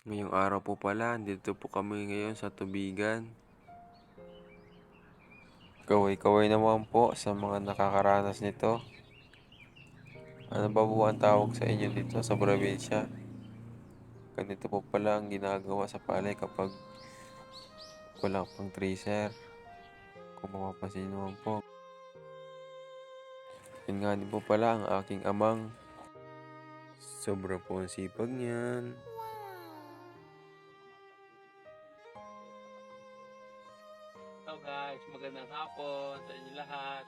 Ngayong araw po pala, dito po kami ngayon sa tubigan. Kaway-kaway naman po sa mga nakakaranas nito. Ano ba po ang tawag sa inyo dito sa probinsya? Ganito po pala ang ginagawa sa palay kapag wala pang tracer. Kung mapapansin naman po. Yun nga din po pala ang aking amang. Sobra po ang sipag niyan. Hello guys, magandang hapon sa inyo lahat.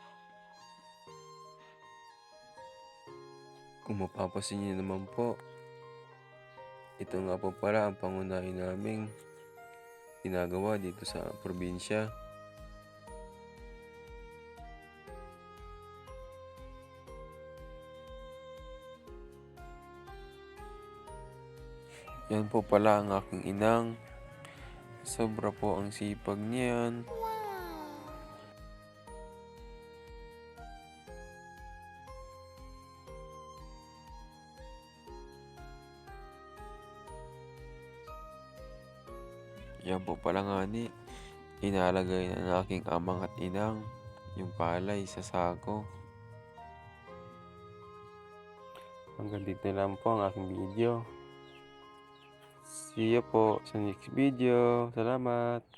Kung mapapansin niyo naman po, ito nga po pala ang pangunahin naming ginagawa dito sa probinsya. Yan po pala ang aking inang. Sobra po ang sipag niyan. Yan po pala nga ni. Inalagay na ng aking amang at inang yung palay sa sako. Hanggang dito na lang po ang aking video. See you po sa next video. Salamat!